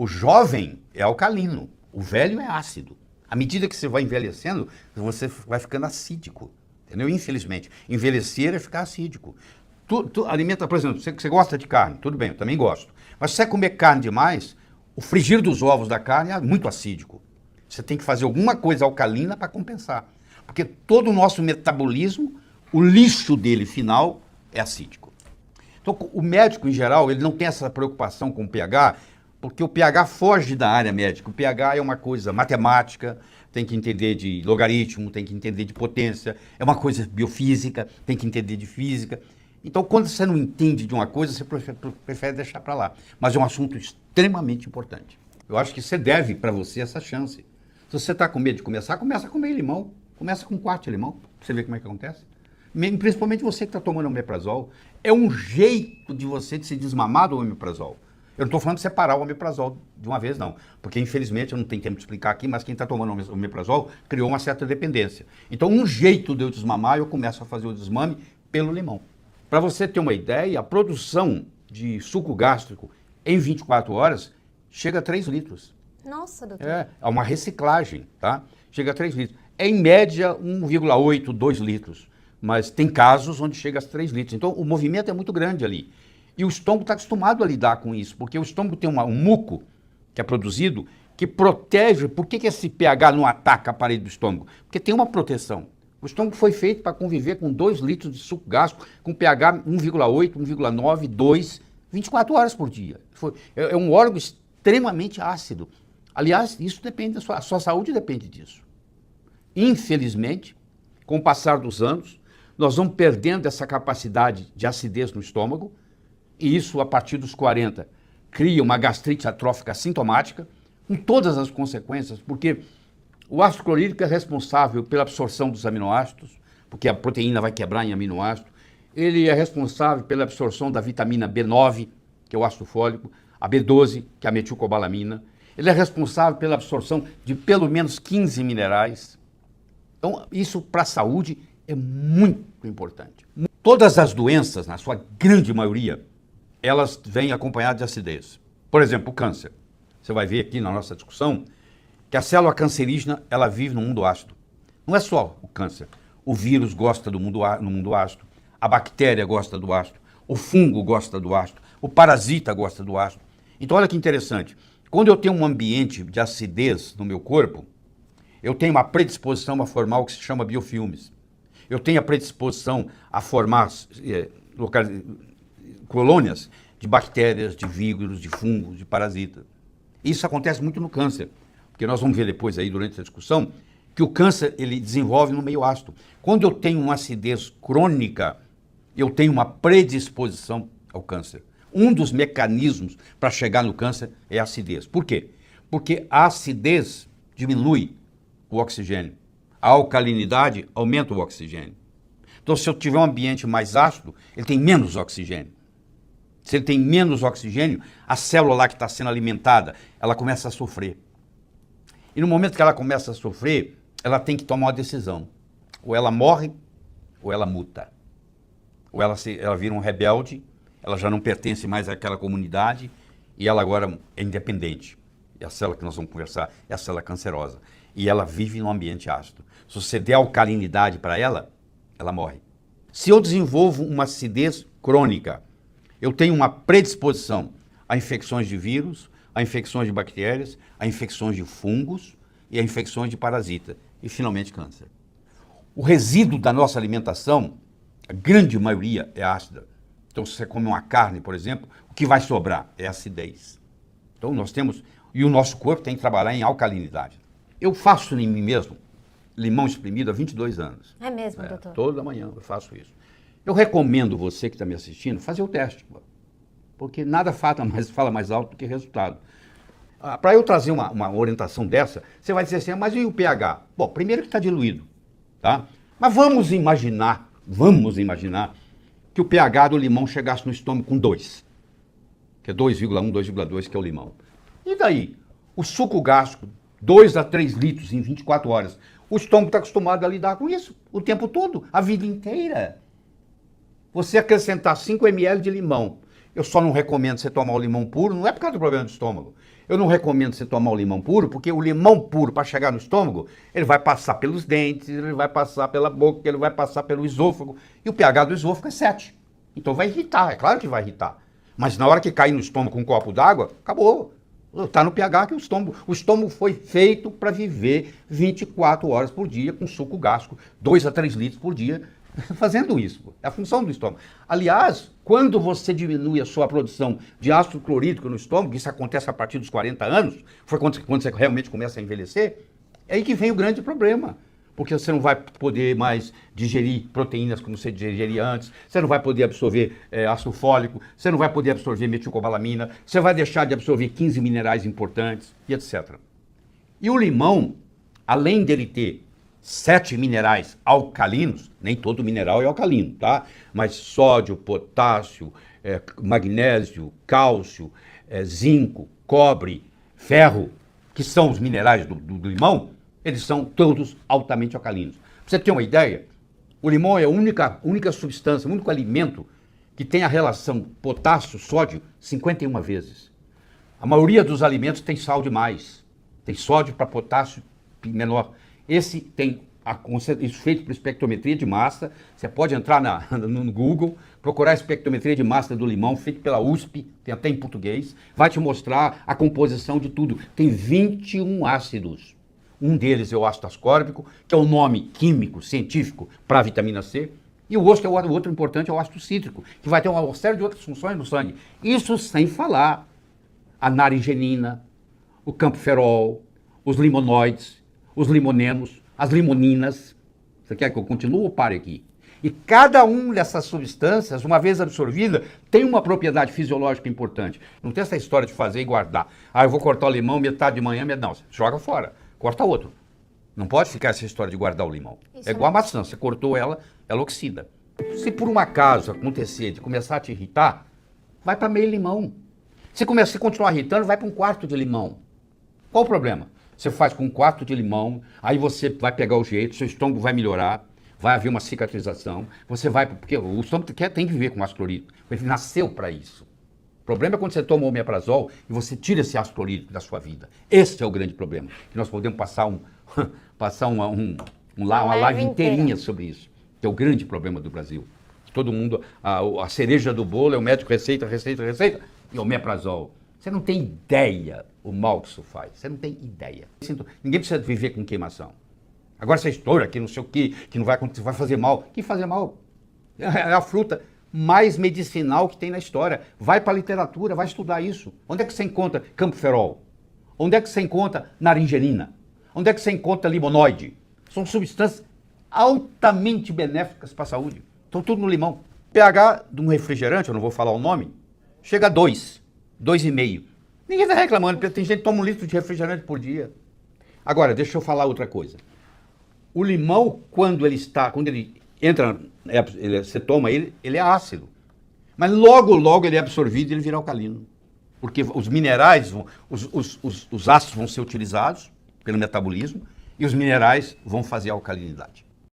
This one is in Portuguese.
O jovem é alcalino, o velho é ácido. À medida que você vai envelhecendo, você vai ficando acídico, entendeu? Infelizmente, envelhecer é ficar acídico. Tu alimenta, por exemplo, você gosta de carne, tudo bem, eu também gosto. Mas se você comer carne demais, o frigir dos ovos da carne é muito acídico. Você tem que fazer alguma coisa alcalina para compensar. Porque todo o nosso metabolismo, o lixo dele final é acídico. Então, o médico, em geral, ele não tem essa preocupação com o pH, porque o pH foge da área médica. O pH é uma coisa matemática, tem que entender de logaritmo, tem que entender de potência, é uma coisa biofísica, tem que entender de física. Então, quando você não entende de uma coisa, você prefere deixar para lá. Mas é um assunto extremamente importante. Eu acho que você deve para você essa chance. Se você está com medo de começar, começa a comer limão. Começa com um quarto de limão, para você ver como é que acontece. Principalmente você que está tomando omeprazol. É um jeito de você de se desmamar do omeprazol. Eu não estou falando de separar o omeprazol de uma vez, não. Porque, infelizmente, eu não tenho tempo de explicar aqui, mas quem está tomando omeprazol criou uma certa dependência. Então, um jeito de eu desmamar, eu começo a fazer o desmame pelo limão. Para você ter uma ideia, a produção de suco gástrico em 24 horas chega a 3 litros. Nossa, doutor. É uma reciclagem, tá? Chega a 3 litros. É, em média, 1,8, 2 litros. Mas tem casos onde chega a 3 litros. Então, o movimento é muito grande ali. E o estômago está acostumado a lidar com isso, porque o estômago tem um muco que é produzido que protege. Por que esse pH não ataca a parede do estômago? Porque tem uma proteção. O estômago foi feito para conviver com 2 litros de suco gástrico, com pH 1,8, 1,9, 2, 24 horas por dia. É um órgão extremamente ácido. Aliás, isso depende a sua saúde depende disso. Infelizmente, com o passar dos anos, nós vamos perdendo essa capacidade de acidez no estômago, e isso, a partir dos 40, cria uma gastrite atrófica sintomática, com todas as consequências, porque o ácido clorídrico é responsável pela absorção dos aminoácidos, porque a proteína vai quebrar em aminoácido. Ele é responsável pela absorção da vitamina B9, que é o ácido fólico, a B12, que é a metilcobalamina. Ele é responsável pela absorção de pelo menos 15 minerais. Então, isso para a saúde é muito importante. Todas as doenças, na sua grande maioria, elas vêm acompanhadas de acidez. Por exemplo, o câncer. Você vai ver aqui na nossa discussão que a célula cancerígena, ela vive no mundo ácido. Não é só o câncer. O vírus gosta no mundo ácido, a bactéria gosta do ácido, o fungo gosta do ácido, o parasita gosta do ácido. Então, olha que interessante. Quando eu tenho um ambiente de acidez no meu corpo, eu tenho uma predisposição a formar o que se chama biofilmes. Eu tenho a predisposição a formar colônias de bactérias, de vírus, de fungos, de parasitas. Isso acontece muito no câncer, porque nós vamos ver depois aí durante a discussão que o câncer ele desenvolve no meio ácido. Quando eu tenho uma acidez crônica, eu tenho uma predisposição ao câncer. Um dos mecanismos para chegar no câncer é a acidez. Por quê? Porque a acidez diminui o oxigênio. A alcalinidade aumenta o oxigênio. Então, se eu tiver um ambiente mais ácido, ele tem menos oxigênio. Se ele tem menos oxigênio, a célula lá que está sendo alimentada, ela começa a sofrer. E no momento que ela começa a sofrer, ela tem que tomar uma decisão. Ou ela morre, ou ela muta. Ou ela vira um rebelde, ela já não pertence mais àquela comunidade, e ela agora é independente. E a célula que nós vamos conversar é a célula cancerosa. E ela vive num ambiente ácido. Se você der alcalinidade para ela, ela morre. Se eu desenvolvo uma acidez crônica, eu tenho uma predisposição a infecções de vírus, a infecções de bactérias, a infecções de fungos e a infecções de parasita. E, finalmente, câncer. O resíduo da nossa alimentação, a grande maioria é ácida. Então, se você come uma carne, por exemplo, o que vai sobrar é acidez. Então, nós temos... E o nosso corpo tem que trabalhar em alcalinidade. Eu faço em mim mesmo limão espremido há 22 anos. É mesmo, doutor? Toda manhã eu faço isso. Eu recomendo você que está me assistindo fazer o teste, porque nada fala mais alto do que resultado. Para eu trazer uma orientação dessa, você vai dizer assim, mas e o pH? Bom, primeiro que está diluído, tá? Mas vamos imaginar que o pH do limão chegasse no estômago com 2, que é 2,1, 2,2, que é o limão. E daí? O suco gástrico, 2 a 3 litros em 24 horas. O estômago está acostumado a lidar com isso o tempo todo, a vida inteira. Você acrescentar 5 ml de limão Eu só não recomendo você tomar o limão puro, não é por causa do problema do estômago. Eu não recomendo você tomar o limão puro, porque o limão puro, para chegar no estômago, ele vai passar pelos dentes, ele vai passar pela boca, ele vai passar pelo esôfago. E o pH do esôfago é 7. Então vai irritar, é claro que vai irritar. Mas na hora que cair no estômago com um copo d'água, acabou. Está no pH que o estômago foi feito para viver 24 horas por dia com suco gástrico, 2 a 3 litros por dia, fazendo isso. É a função do estômago. Aliás, quando você diminui a sua produção de ácido clorídrico no estômago, isso acontece a partir dos 40 anos, foi quando você realmente começa a envelhecer, é aí que vem o grande problema. Porque você não vai poder mais digerir proteínas como você digeria antes, você não vai poder absorver ácido fólico, você não vai poder absorver metilcobalamina, você vai deixar de absorver 15 minerais importantes e etc. E o limão, além dele ter 7 minerais alcalinos, nem todo mineral é alcalino, tá? Mas sódio, potássio, magnésio, cálcio, zinco, cobre, ferro, que são os minerais do limão, eles são todos altamente alcalinos. Pra você ter uma ideia, o limão é a única substância, o único alimento que tem a relação potássio-sódio 51 vezes. A maioria dos alimentos tem sal demais, tem sódio para potássio menor. Esse tem isso feito por espectrometria de massa. Você pode entrar no Google, procurar a espectrometria de massa do limão, feito pela USP, tem até em português, vai te mostrar a composição de tudo. Tem 21 ácidos. Um deles é o ácido ascórbico, que é o nome químico, científico para a vitamina C. E o outro importante é o ácido cítrico, que vai ter uma série de outras funções no sangue. Isso sem falar a naringenina, o camperol, os limonoides, os limonenos, as limoninas. Você quer que eu continue ou pare aqui? E cada uma dessas substâncias, uma vez absorvida, tem uma propriedade fisiológica importante. Não tem essa história de fazer e guardar. Eu vou cortar o limão metade de manhã, metade... Não, você joga fora. Corta outro. Não pode ficar essa história de guardar o limão. Isso é igual a maçã, você cortou ela, ela oxida. Se por um acaso acontecer de começar a te irritar, vai para meio limão. Se continuar irritando, vai para 1/4 de limão. Qual o problema? Você faz com 1/4 de limão, aí você vai pegar o jeito, seu estômago vai melhorar, vai haver uma cicatrização, você vai... Porque o estômago tem que viver com ácido clorídrico, ele nasceu para isso. O problema é quando você toma o omeprazol e você tira esse ácido clorídrico da sua vida. Esse é o grande problema. Que nós podemos passar uma live inteirinha sobre isso. Que é o grande problema do Brasil. Todo mundo, a cereja do bolo é o médico receita, e omeprazol. Você não tem ideia o mal que isso faz. Você não tem ideia. Ninguém precisa viver com queimação. Agora essa história que não sei o quê, que não vai acontecer, vai fazer mal. Que fazer mal? É a fruta mais medicinal que tem na história. Vai para a literatura, vai estudar isso. Onde é que você encontra camperol? Onde é que você encontra naringerina? Onde é que você encontra limonoide? São substâncias altamente benéficas para a saúde. Estão tudo no limão. pH de um refrigerante, eu não vou falar o nome, chega a 2, 2,5. Ninguém está reclamando, porque tem gente que toma 1 litro de refrigerante por dia. Agora, deixa eu falar outra coisa. O limão, quando ele entra, você toma ele é ácido. Mas logo ele é absorvido e ele vira alcalino. Porque os minerais, os ácidos vão ser utilizados pelo metabolismo e os minerais vão fazer a alcalinidade.